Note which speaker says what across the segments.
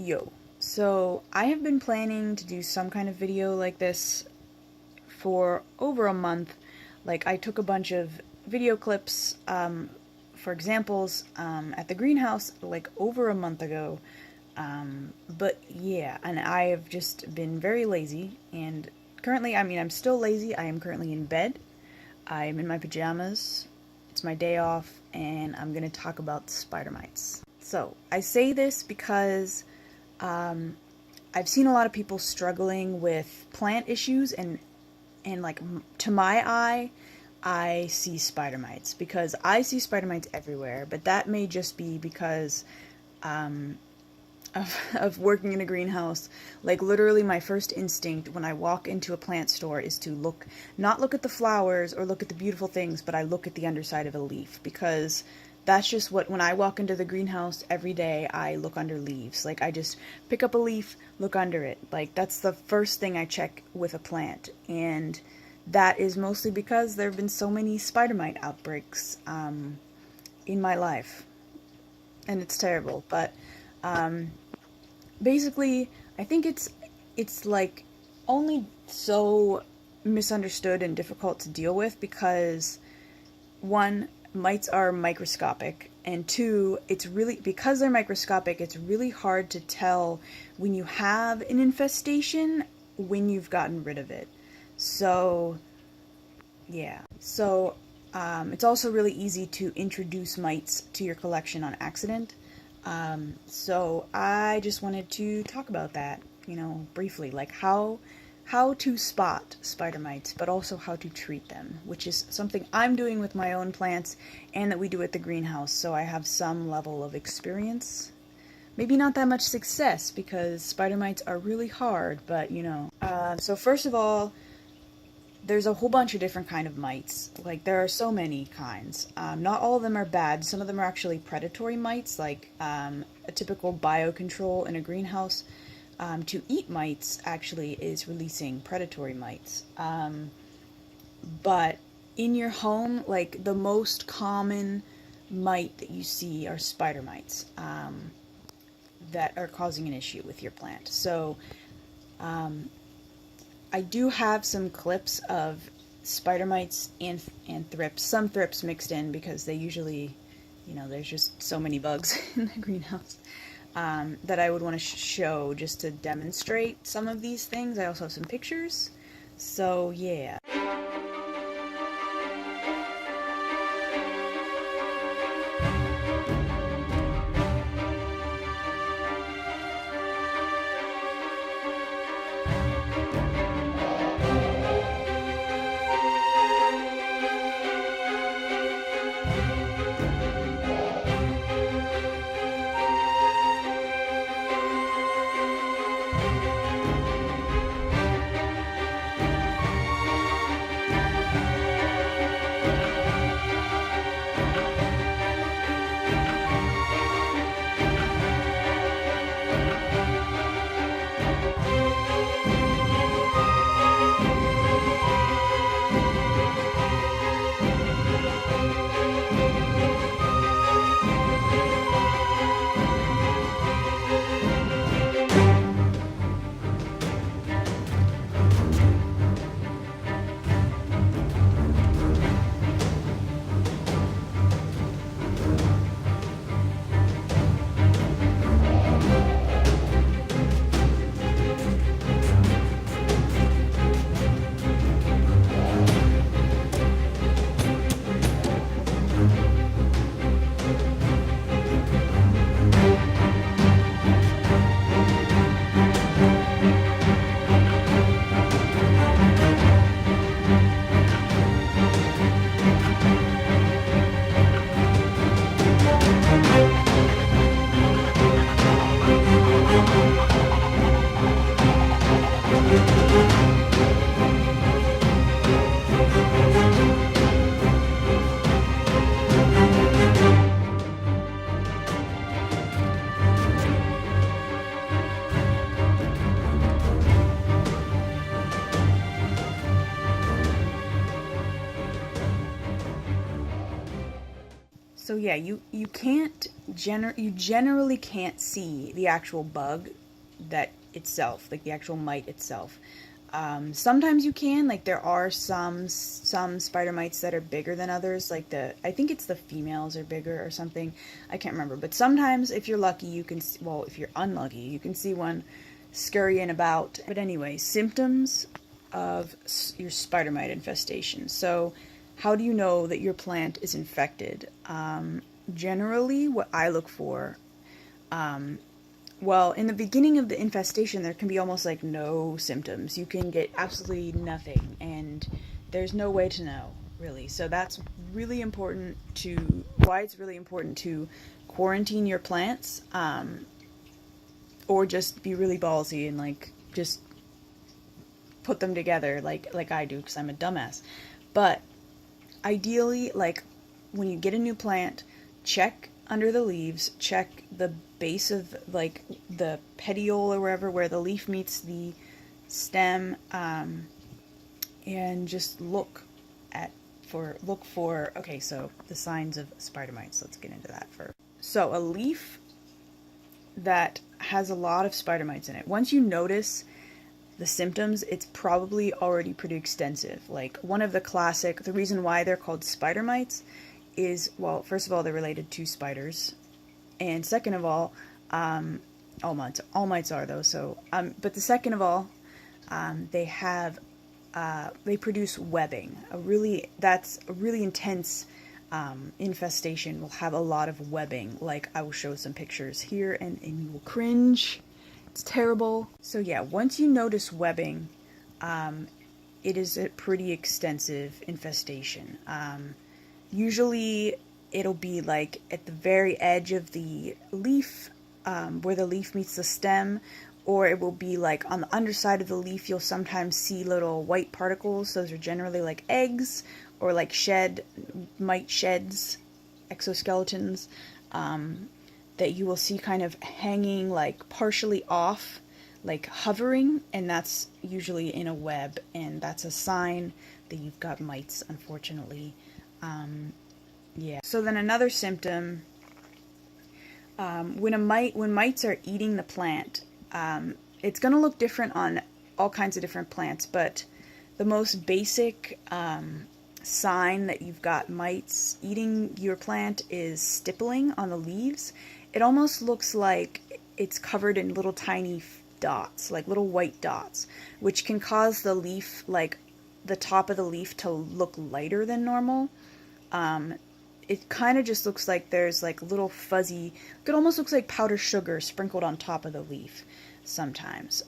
Speaker 1: Yo, so I have been planning to do some kind of video like this for over a month. Like, I took a bunch of video clips for examples at the greenhouse like over a month ago. But yeah, and I have just been very lazy, and currently, I'm still lazy. I am currently in bed. I am in my pajamas. It's my day off, and I'm gonna talk about spider mites. So, I say this because I've seen a lot of people struggling with plant issues, and like to my eye, I see spider mites because I see spider mites everywhere. But that may just be because um, of working in a greenhouse. Like, literally, my first instinct when I walk into a plant store is to not look at the flowers or look at the beautiful things, but I look at the underside of a leaf, because that's just when I walk into the greenhouse every day, I look under leaves. Like, I just pick up a leaf, look under it. Like, that's the first thing I check with a plant. And that is mostly because there have been so many spider mite outbreaks in my life. And it's terrible. But basically, I think it's like only so misunderstood and difficult to deal with because, one, mites are microscopic, and two, because they're microscopic, it's really hard to tell when you have an infestation when you've gotten rid of it. So yeah, so it's also really easy to introduce mites to your collection on accident. So I just wanted to talk about that, briefly, like how to spot spider mites, but also how to treat them, which is something I'm doing with my own plants and that we do at the greenhouse, so I have some level of experience. Maybe not that much success, because spider mites are really hard, but so first of all, there's a whole bunch of different kind of mites. Like, there are so many kinds. Not all of them are bad. Some of them are actually predatory mites, like a typical biocontrol in a greenhouse. To eat mites actually is releasing predatory mites. But in your home, like, the most common mite that you see are spider mites that are causing an issue with your plant. So I do have some clips of spider mites and thrips, some thrips mixed in, because they usually, there's just so many bugs in the greenhouse that I would want to show just to demonstrate some of these things. I also have some pictures, so yeah. So So yeah, you can't you generally can't see the actual bug that itself, like the actual mite itself. Sometimes you can, like there are some spider mites that are bigger than others, like I think it's the females are bigger or something. I can't remember, but sometimes if you're lucky you can see, well, if you're unlucky you can see one scurrying about. But anyway, symptoms of your spider mite infestation. So how do you know that your plant is infected? Generally what I look for, well, in the beginning of the infestation, there can be almost like no symptoms. You can get absolutely nothing, and there's no way to know, really. So that's really important why it's really important to quarantine your plants, or just be really ballsy and like just put them together like I do, because I'm a dumbass. But ideally, like when you get a new plant, check under the leaves, check the base of like the petiole or wherever where the leaf meets the stem, and just look for okay, so the signs of spider mites. Let's get into that first. So a leaf that has a lot of spider mites in it, once you notice the symptoms, it's probably already pretty extensive. Like one of the reason why they're called spider mites is, well, first of all, they're related to spiders, and second of all, all mites are though. So, but the second of all, they produce webbing. That's a really intense infestation. Will have a lot of webbing. Like I will show some pictures here, and you will cringe. It's terrible. So yeah, once you notice webbing, it is a pretty extensive infestation. Usually it'll be like at the very edge of the leaf, where the leaf meets the stem, or it will be like on the underside of the leaf. You'll sometimes see little white particles. Those are generally like eggs or like mite sheds, exoskeletons, that you will see kind of hanging like partially off, like hovering, and that's usually in a web, and that's a sign that you've got mites, unfortunately. Yeah. So then another symptom, when mites are eating the plant, it's going to look different on all kinds of different plants, but the most basic sign that you've got mites eating your plant is stippling on the leaves. It almost looks like it's covered in little tiny dots, like little white dots, which can cause the leaf, like the top of the leaf, to look lighter than normal. It kind of just looks like there's like little fuzzy, it almost looks like powdered sugar sprinkled on top of the leaf sometimes.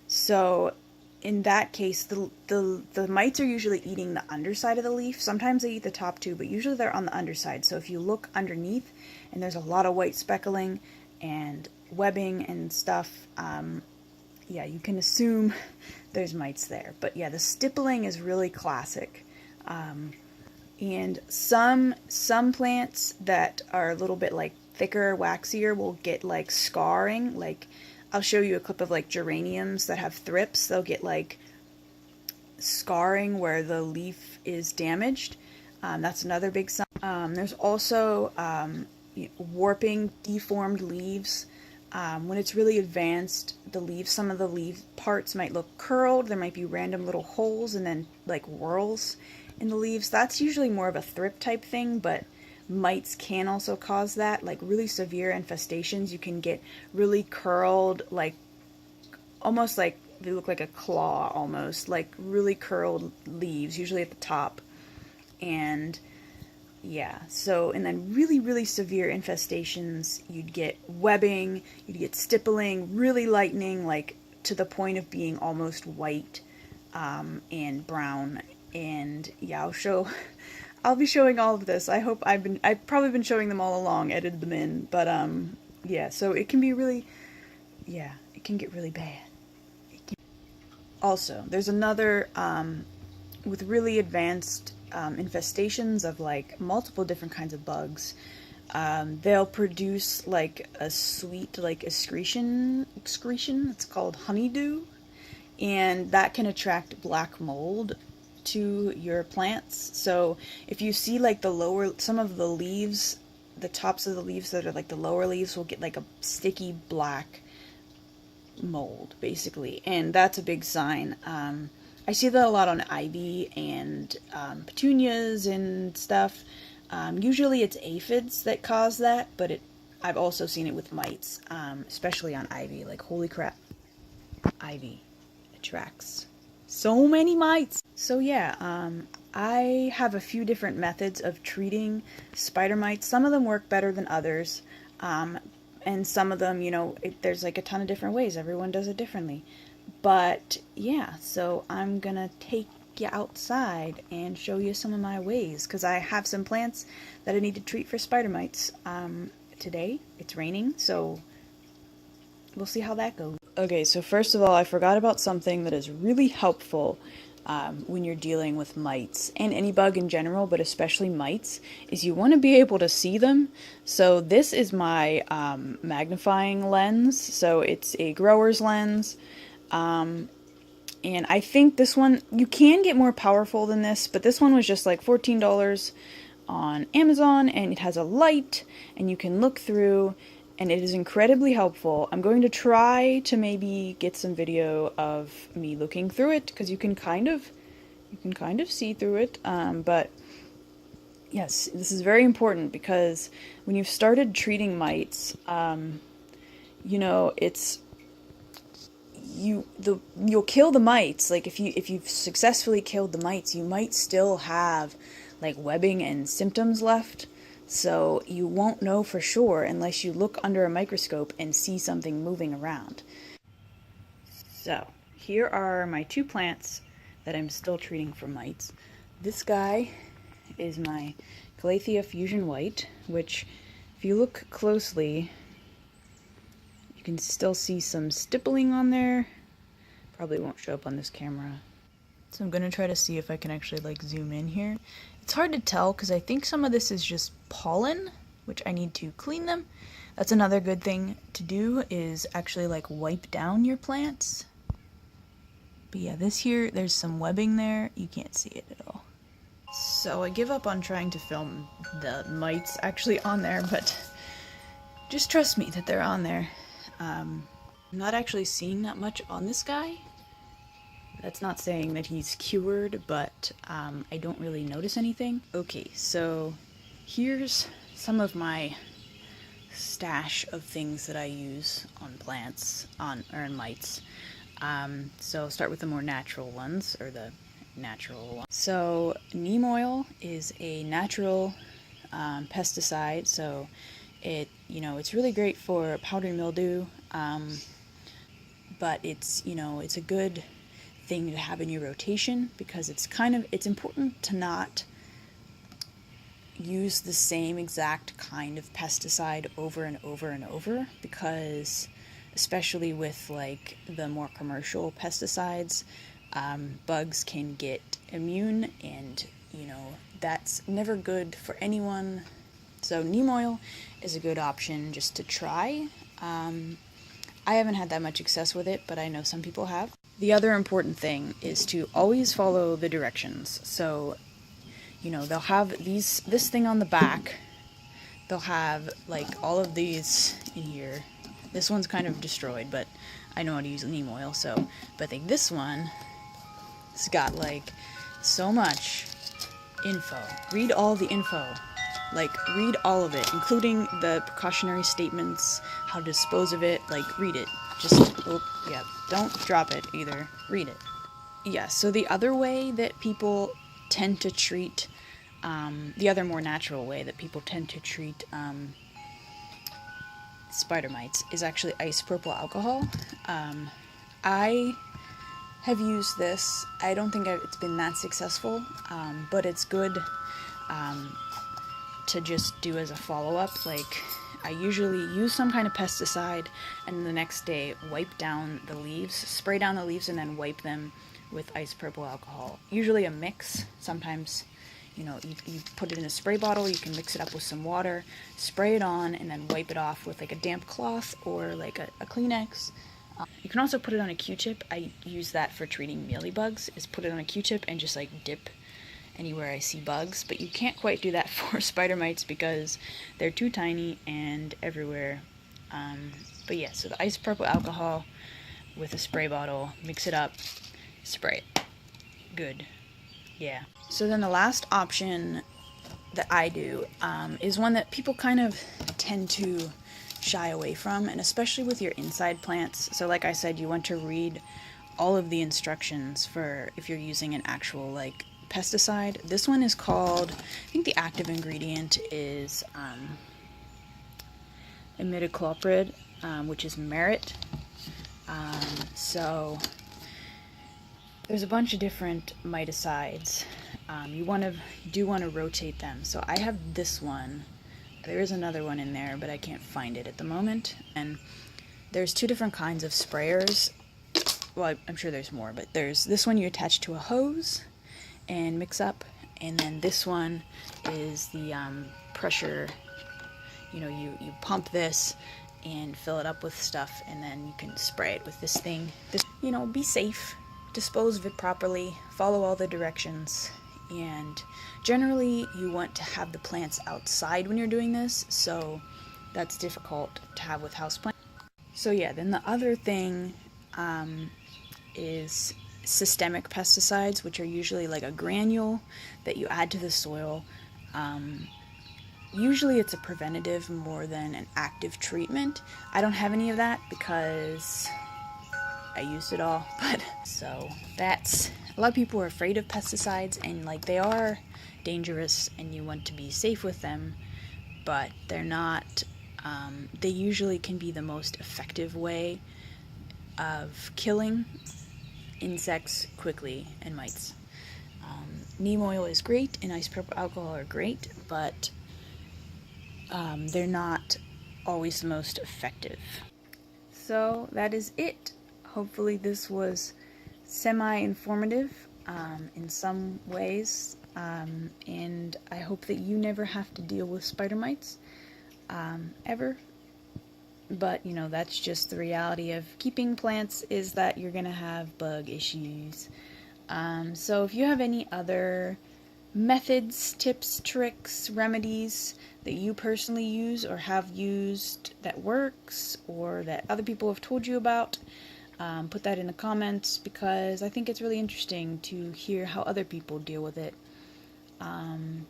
Speaker 1: So in that case, the mites are usually eating the underside of the leaf. Sometimes they eat the top too, but usually they're on the underside. So if you look underneath and there's a lot of white speckling and webbing and stuff, yeah, you can assume there's mites there. But yeah, the stippling is really classic. And some plants that are a little bit like thicker, waxier will get like scarring. Like I'll show you a clip of like geraniums that have thrips. They'll get like scarring where the leaf is damaged. That's another big sign. There's also warping, deformed leaves. When it's really advanced, some of the leaf parts might look curled. There might be random little holes and then like whorls in the leaves. That's usually more of a thrip type thing, but mites can also cause that. Like really severe infestations, you can get really curled, like almost like they look like a claw, almost like really curled leaves, usually at the top. And yeah, so, and then really severe infestations, you'd get webbing, you'd get stippling, really lightening, like to the point of being almost white and brown. And yeah, I'll be showing all of this. I've probably been showing them all along, edited them in, but yeah, so it can be really, yeah, it can get really bad. Also, there's another, with really advanced infestations of like multiple different kinds of bugs, they'll produce like a sweet, like excretion, it's called honeydew, and that can attract black mold to your plants. So if you see like some of the leaves, the tops of the leaves that are like the lower leaves will get like a sticky black mold, basically, and that's a big sign. I see that a lot on ivy and petunias and stuff. Usually it's aphids that cause that, but I've also seen it with mites, especially on ivy. Like, holy crap, ivy attracts so many mites. So yeah, I have a few different methods of treating spider mites. Some of them work better than others, and some of them, there's like a ton of different ways. Everyone does it differently. But yeah, so I'm gonna take you outside and show you some of my ways, because I have some plants that I need to treat for spider mites. Today it's raining, so we'll see how that goes. Okay, so first of all, I forgot about something that is really helpful when you're dealing with mites, and any bug in general, but especially mites, is you want to be able to see them. So this is my magnifying lens, so it's a grower's lens. And I think this one, you can get more powerful than this, but this one was just like $14 on Amazon, and it has a light, and you can look through, and it is incredibly helpful. I'm going to try to maybe get some video of me looking through it, because you can kind of see through it, but yes, this is very important, because when you've started treating mites, you'll kill the mites. Like, if you've successfully killed the mites, you might still have like webbing and symptoms left, so you won't know for sure unless you look under a microscope and see something moving around. So here are my two plants that I'm still treating for mites. This guy is my Calathea Fusion White, which if you look closely, you can still see some stippling on there. Probably won't show up on this camera. So I'm gonna try to see if I can actually like zoom in here. It's hard to tell because I think some of this is just pollen, which I need to clean them. That's another good thing to do, is actually like wipe down your plants. But yeah, this here, there's some webbing there. You can't see it at all. So I give up on trying to film the mites actually on there, but just trust me that they're on there. I'm not actually seeing that much on this guy. That's not saying that he's cured, but I don't really notice anything. Okay, so here's some of my stash of things that I use on plants, on mites. So I'll start with the more natural ones, or the natural ones. So neem oil is a natural pesticide, so it's really great for powdery mildew, but it's a good thing to have in your rotation, because it's important to not use the same exact kind of pesticide over and over and over, because especially with like the more commercial pesticides, bugs can get immune, and that's never good for anyone. So neem oil is a good option just to try. I haven't had that much success with it, but I know some people have. The other important thing is to always follow the directions. So, they'll have this thing on the back. They'll have like all of these in here. This one's kind of destroyed, but I know how to use neem oil, so. But like this one, it's got like so much info. Read all the info. Like, read all of it, including the precautionary statements, how to dispose of it. Like, read it. Don't drop it either. Read it. Yeah, so the other way that people tend to treat, the other more natural way that people tend to treat spider mites is actually isopropyl alcohol. I have used this. I don't think it's been that successful, but it's good to just do as a follow-up. Like, I usually use some kind of pesticide, and the next day wipe down the leaves, spray down the leaves, and then wipe them with isopropyl alcohol. Usually a mix. Sometimes, you put it in a spray bottle, you can mix it up with some water, spray it on, and then wipe it off with like a damp cloth or like a Kleenex. You can also put it on a Q-tip. I use that for treating mealybugs, is put it on a Q-tip and just like dip anywhere I see bugs, but you can't quite do that for spider mites because they're too tiny and everywhere. But yeah, so the isopropyl alcohol with a spray bottle, mix it up, spray it. Good. Yeah. So then the last option that I do is one that people kind of tend to shy away from, and especially with your inside plants. So like I said, you want to read all of the instructions for if you're using an actual like pesticide. This one is called, I think the active ingredient is imidacloprid, which is merit. So there's a bunch of different miticides. You do want to rotate them. So I have this one. There is another one in there, but I can't find it at the moment. And there's two different kinds of sprayers. Well, I'm sure there's more, but there's this one you attach to a hose and mix up, and then this one is the pressure. You know, you pump this and fill it up with stuff, and then you can spray it with this thing. You know, be safe, dispose of it properly, follow all the directions, and generally you want to have the plants outside when you're doing this, so that's difficult to have with houseplants. So yeah, then the other thing is systemic pesticides, which are usually like a granule that you add to the soil. Usually it's a preventative more than an active treatment. I don't have any of that because I used it all, but so that's, a lot of people are afraid of pesticides, and like they are dangerous and you want to be safe with them, but they're not, they usually can be the most effective way of killing insects quickly and mites. Neem oil is great and isopropyl alcohol are great, but they're not always the most effective. So that is it. Hopefully this was semi-informative in some ways, and I hope that you never have to deal with spider mites ever. But, you know, that's just the reality of keeping plants, is that you're gonna have bug issues. So if you have any other methods, tips, tricks, remedies that you personally use or have used that works, or that other people have told you about, put that in the comments, because I think it's really interesting to hear how other people deal with it. I'm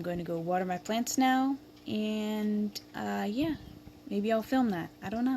Speaker 1: going to go water my plants now, and yeah, maybe I'll film that. I don't know.